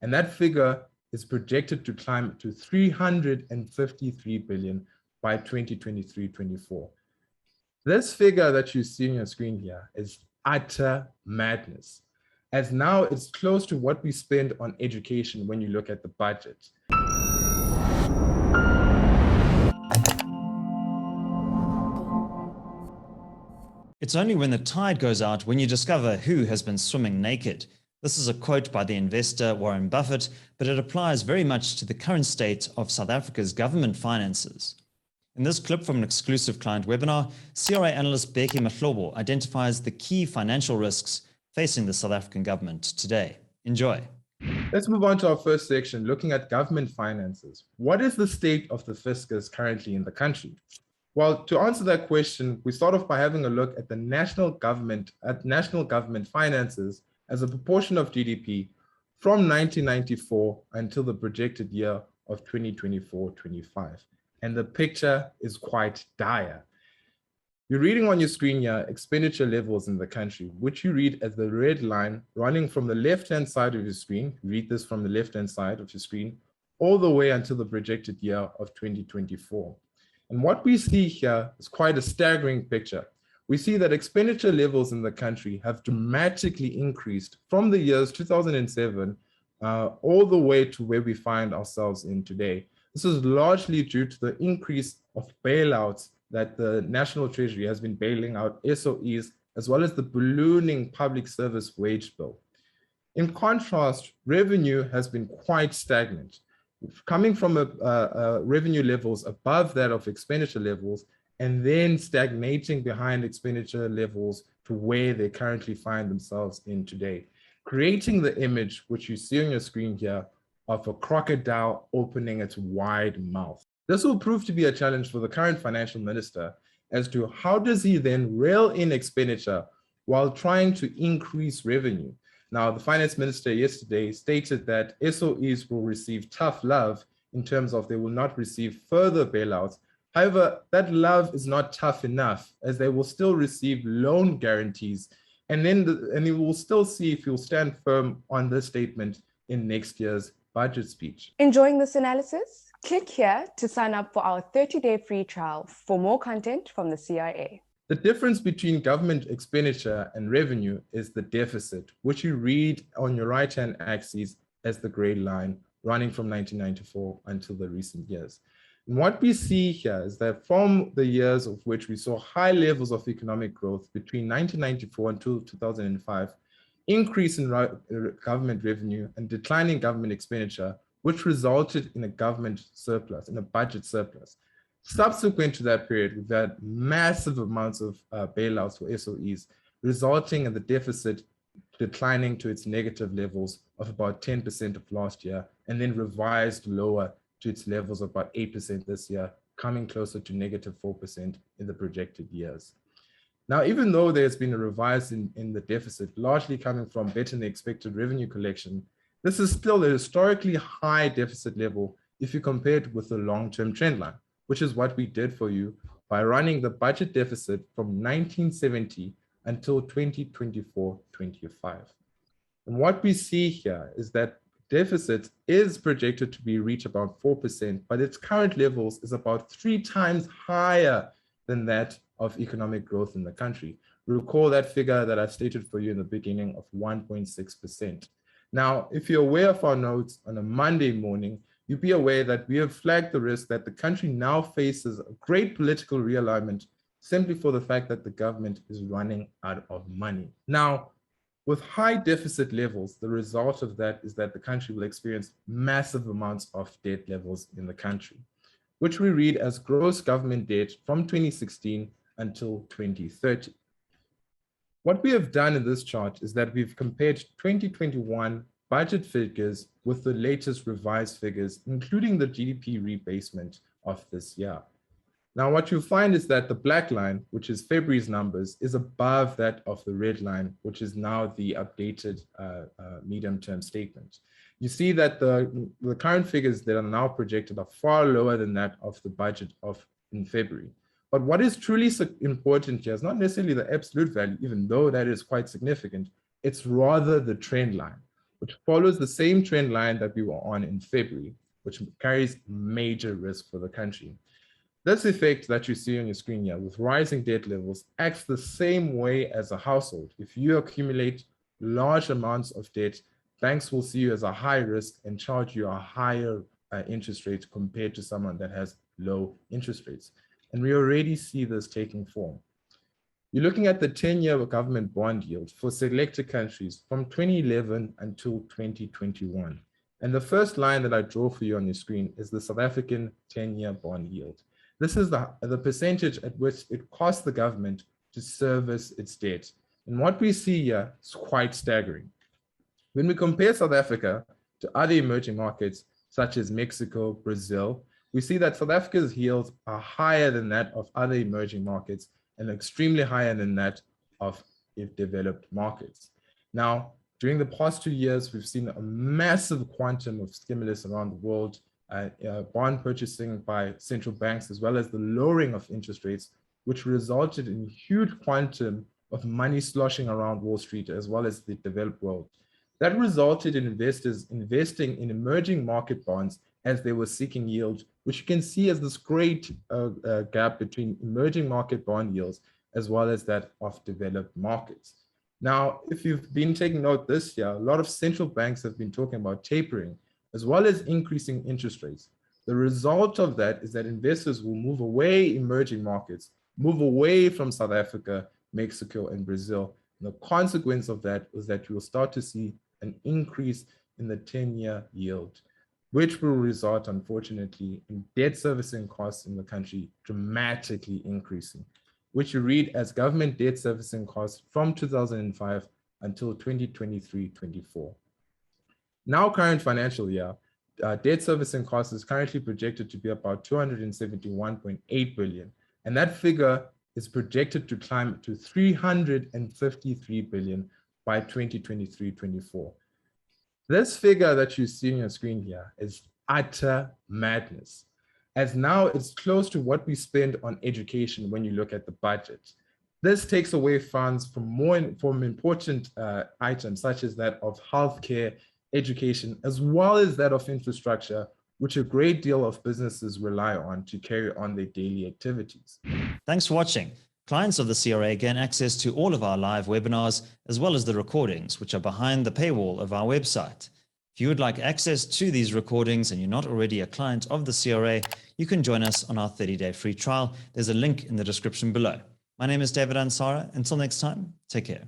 And that figure is projected to climb to 353 billion by 2023-24. This figure that you see on your screen here is utter madness, as now it's close to what we spend on education when you look at the budget. It's only when the tide goes out when you discover who has been swimming naked. This is a quote by the investor Warren Buffett, but it applies very much to the current state of South Africa's government finances. In this clip from an exclusive client webinar, CRA analyst Bheki Mahlobo identifies the key financial risks facing the South African government today. Enjoy. Let's move on to our first section, looking at government finances. What is the state of the fiscus currently in the country? Well, to answer that question, we start off by having a look at the national government finances as a proportion of GDP from 1994 until the projected year of 2024-25. And the picture is quite dire. You're reading on your screen here expenditure levels in the country, which you read as the red line running from the left-hand side of your screen. Read this from the left-hand side of your screen all the way until the projected year of 2024. And what we see here is quite a staggering picture. We see that expenditure levels in the country have dramatically increased from the years 2007 all the way to where we find ourselves in today. This is largely due to the increase of bailouts that the National Treasury has been bailing out SOEs, as well as the ballooning public service wage bill. In contrast, revenue has been quite stagnant, coming from revenue levels above that of expenditure levels, and then stagnating behind expenditure levels to where they currently find themselves in today, creating the image which you see on your screen here of a crocodile opening its wide mouth. This will prove to be a challenge for the current financial minister as to how does he then reel in expenditure while trying to increase revenue. Now, the finance minister yesterday stated that SOEs will receive tough love in terms of they will not receive further bailouts. However, that love is not tough enough, as they will still receive loan guarantees. And you will still see if you'll stand firm on this statement in next year's budget speech. Enjoying this analysis? Click here to sign up for our 30-day free trial for more content from the CIA. The difference between government expenditure and revenue is the deficit, which you read on your right-hand axis as the gray line running from 1994 until the recent years. And what we see here is that from the years of which we saw high levels of economic growth between 1994 until 2005, increase in government revenue and declining government expenditure, which resulted in a government surplus, in a budget surplus. Subsequent to that period, we've had massive amounts of bailouts for SOEs, resulting in the deficit declining to its negative levels of about 10% of last year, and then revised lower to its levels of about 8% this year, coming closer to negative 4% in the projected years. Now, even though there's been a rise in the deficit, largely coming from better than expected revenue collection, this is still a historically high deficit level if you compare it with the long-term trend line, which is what we did for you by running the budget deficit from 1970 until 2024-25. And what we see here is that deficit is projected to be reach about 4%, but its current levels is about 3 times higher than that of economic growth in the country. Recall that figure that I stated for you in the beginning of 1.6%. Now, if you're aware of our notes on a Monday morning, you'd be aware that we have flagged the risk that the country now faces a great political realignment simply for the fact that the government is running out of money. Now, with high deficit levels, the result of that is that the country will experience massive amounts of debt levels in the country, which we read as gross government debt from 2016 until 2030. What we have done in this chart is that we've compared 2021 budget figures with the latest revised figures, including the GDP rebasement of this year. Now, what you'll find is that the black line, which is February's numbers, is above that of the red line, which is now the updated medium-term statement. You see that the current figures that are now projected are far lower than that of the budget in February. But what is truly important here is not necessarily the absolute value, even though that is quite significant. It's rather the trend line, which follows the same trend line that we were on in February, which carries major risk for the country. This effect that you see on your screen here with rising debt levels acts the same way as a household. If you accumulate large amounts of debt, banks will see you as a high risk and charge you a higher interest rate compared to someone that has low interest rates. And we already see this taking form. You're looking at the 10-year government bond yield for selected countries from 2011 until 2021. And the first line that I draw for you on your screen is the South African 10-year bond yield. This is the percentage at which it costs the government to service its debt. And what we see here is quite staggering. When we compare South Africa to other emerging markets, such as Mexico, Brazil, we see that South Africa's yields are higher than that of other emerging markets and extremely higher than that of developed markets. Now, during the past 2 years, we've seen a massive quantum of stimulus around the world, bond purchasing by central banks, as well as the lowering of interest rates, which resulted in huge quantum of money sloshing around Wall Street, as well as the developed world. That resulted in investors investing in emerging market bonds as they were seeking yield, which you can see as this great gap between emerging market bond yields as well as that of developed markets. Now, if you've been taking note this year, a lot of central banks have been talking about tapering as well as increasing interest rates. The result of that is that investors will move away emerging markets, move away from South Africa, Mexico, and Brazil. And the consequence of that is that you will start to see an increase in the 10-year yield, which will result, unfortunately, in debt servicing costs in the country dramatically increasing, which you read as government debt servicing costs from 2005 until 2023-24. Now, current financial year, debt servicing costs is currently projected to be about 271.8 billion, and that figure is projected to climb to 353 billion by 2023-24. This figure that you see on your screen here is utter madness, as now it's close to what we spend on education when you look at the budget. This takes away funds from important items such as that of healthcare, education, as well as that of infrastructure, which a great deal of businesses rely on to carry on their daily activities. Thanks for watching. Clients of the CRA gain access to all of our live webinars, as well as the recordings, which are behind the paywall of our website. If you would like access to these recordings and you're not already a client of the CRA, you can join us on our 30-day free trial. There's a link in the description below. My name is David Ansara. Until next time, take care.